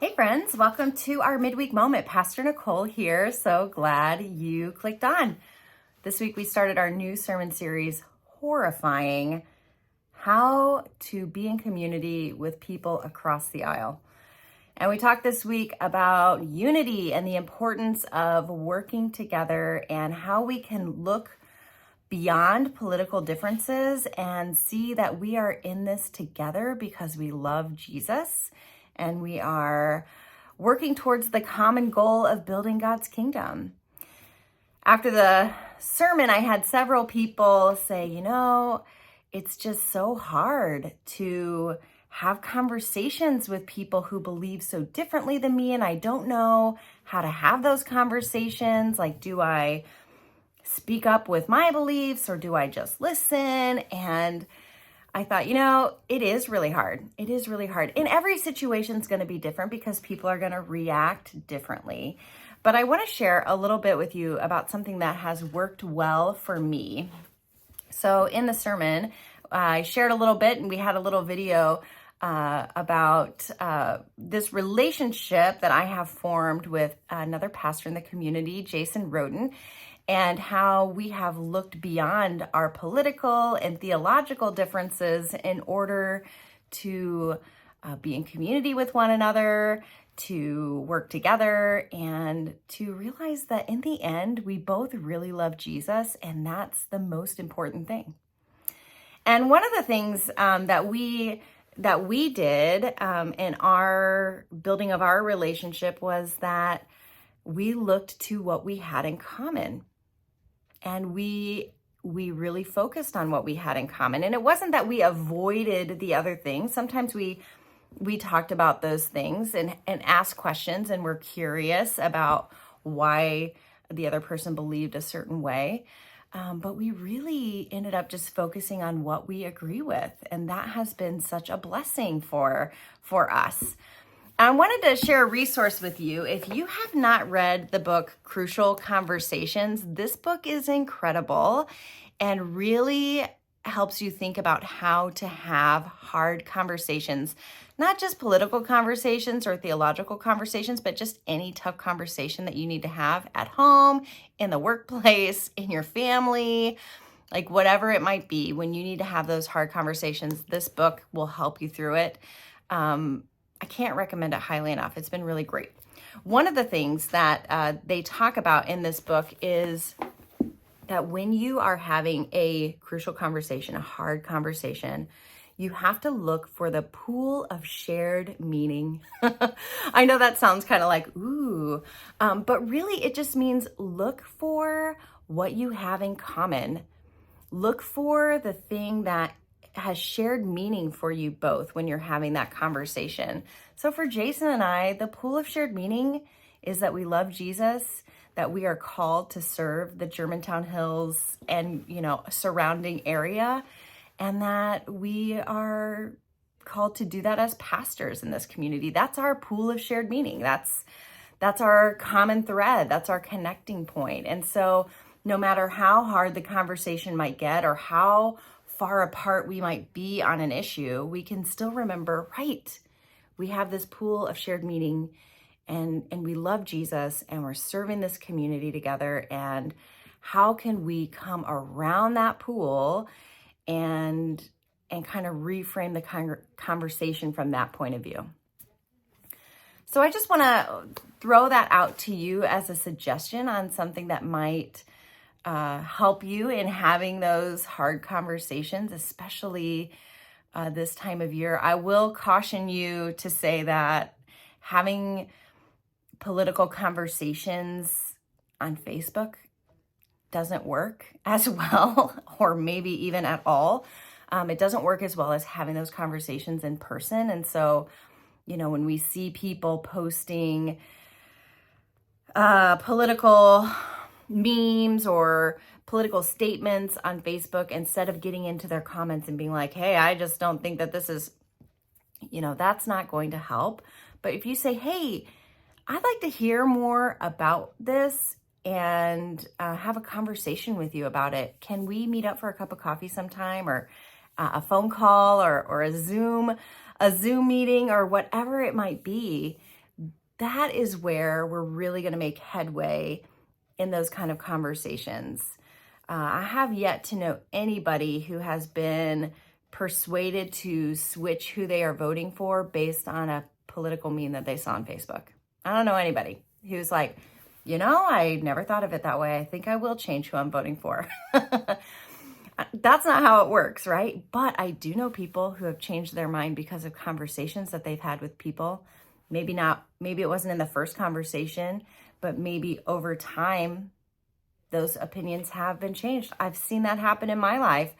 Hey friends, welcome to our Midweek Moment. Pastor Nicole here. So glad you clicked on. This week we started our new sermon series, Horrifying: How to Be in Community with People Across the Aisle. And we talked this week about unity and the importance of working together and how we can look beyond political differences and see that we are in this together because we love Jesus and we are working towards the common goal of building God's kingdom. After the sermon, I had several people say, it's just so hard to have conversations with people who believe so differently than me, and I don't know how to have those conversations. Like, do I speak up with my beliefs or do I just listen? And I thought, it is really hard. It is really hard. And every situation is going to be different because people are going to react differently. But I want to share a little bit with you about something that has worked well for me. So in the sermon, I shared a little bit and we had a little video about this relationship that I have formed with another pastor in the community, Jason Roden, and how we have looked beyond our political and theological differences in order to be in community with one another, to work together, and to realize that in the end, we both really love Jesus, and that's the most important thing. And one of the things that we did in our building of our relationship was that we looked to what we had in common. And we really focused on what we had in common. And it wasn't that we avoided the other things. Sometimes we talked about those things and asked questions and were curious about why the other person believed a certain way. But we really ended up just focusing on what we agree with. And that has been such a blessing for us. I wanted to share a resource with you. If you have not read the book Crucial Conversations, this book is incredible and really helps you think about how to have hard conversations, not just political conversations or theological conversations, but just any tough conversation that you need to have at home, in the workplace, in your family, like whatever it might be. When you need to have those hard conversations, this book will help you through it. I can't recommend it highly enough. It's been really great. One of the things that they talk about in this book is that when you are having a crucial conversation, a hard conversation, you have to look for the pool of shared meaning. I know that sounds kind of like, ooh, but really it just means look for what you have in common. Look for the thing that has shared meaning for you both when you're having that conversation. So for Jason and I, the pool of shared meaning is that we love Jesus, that we are called to serve the Germantown Hills and, surrounding area, and that we are called to do that as pastors in this community. That's our pool of shared meaning. That's our common thread. That's our connecting point. And so no matter how hard the conversation might get or how far apart we might be on an issue, we can still remember, right, we have this pool of shared meaning and we love Jesus and we're serving this community together. And how can we come around that pool and kind of reframe the conversation from that point of view? So I just want to throw that out to you as a suggestion on something that might help you in having those hard conversations, especially this time of year. I will caution you to say that having political conversations on Facebook doesn't work as well, or maybe even at all. It doesn't work as well as having those conversations in person. And so, when we see people posting political memes or political statements on Facebook, instead of getting into their comments and being like, hey, I just don't think that this is, that's not going to help. But if you say, hey, I'd like to hear more about this and have a conversation with you about it. Can we meet up for a cup of coffee sometime, or a phone call, or a Zoom meeting, or whatever it might be? that is where we're really going to make headway in those kind of conversations. I have yet to know anybody who has been persuaded to switch who they are voting for based on a political meme that they saw on Facebook. I don't know anybody who's like, I never thought of it that way. I think I will change who I'm voting for. That's not how it works, right? But I do know people who have changed their mind because of conversations that they've had with people. Maybe it wasn't in the first conversation, but maybe over time, those opinions have been changed. I've seen that happen in my life.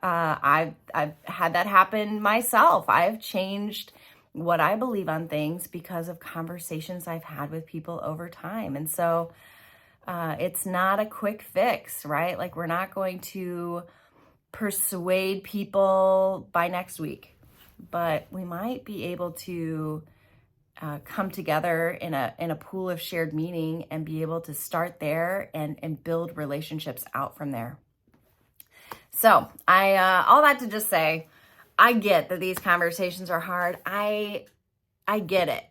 I've had that happen myself. I've changed what I believe on things because of conversations I've had with people over time. And so it's not a quick fix, right? Like, we're not going to persuade people by next week, but we might be able to come together in a pool of shared meaning and be able to start there and build relationships out from there. So all that to just say, I get that these conversations are hard. I get it.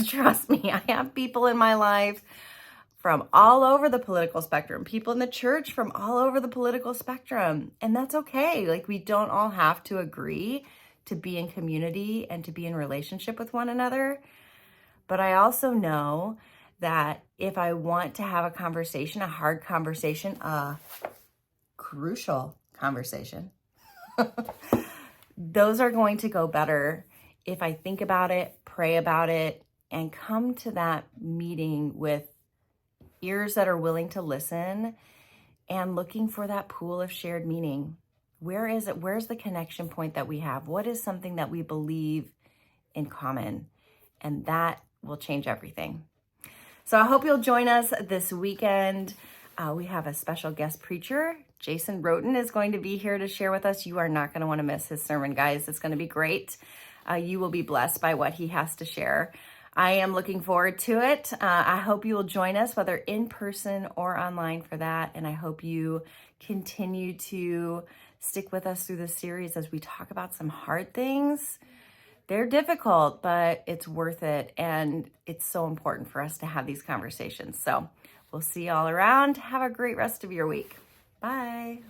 Trust me, I have people in my life from all over the political spectrum, people in the church from all over the political spectrum. And that's okay. Like, we don't all have to agree to be in community and to be in relationship with one another. But I also know that if I want to have a conversation, a hard conversation, a crucial conversation, those are going to go better if I think about it, pray about it, and come to that meeting with ears that are willing to listen and looking for that pool of shared meaning. Where is it? Where's the connection point that we have? What is something that we believe in common? And that will change everything. So I hope you'll join us this weekend. We have a special guest preacher. Jason Roten is going to be here to share with us. You are not going to want to miss his sermon, guys. It's going to be great. You will be blessed by what he has to share. I am looking forward to it. I hope you will join us, whether in person or online, for that. And I hope you continue to stick with us through this series as we talk about some hard things. They're difficult, but it's worth it. And it's so important for us to have these conversations. So we'll see you all around. Have a great rest of your week. Bye.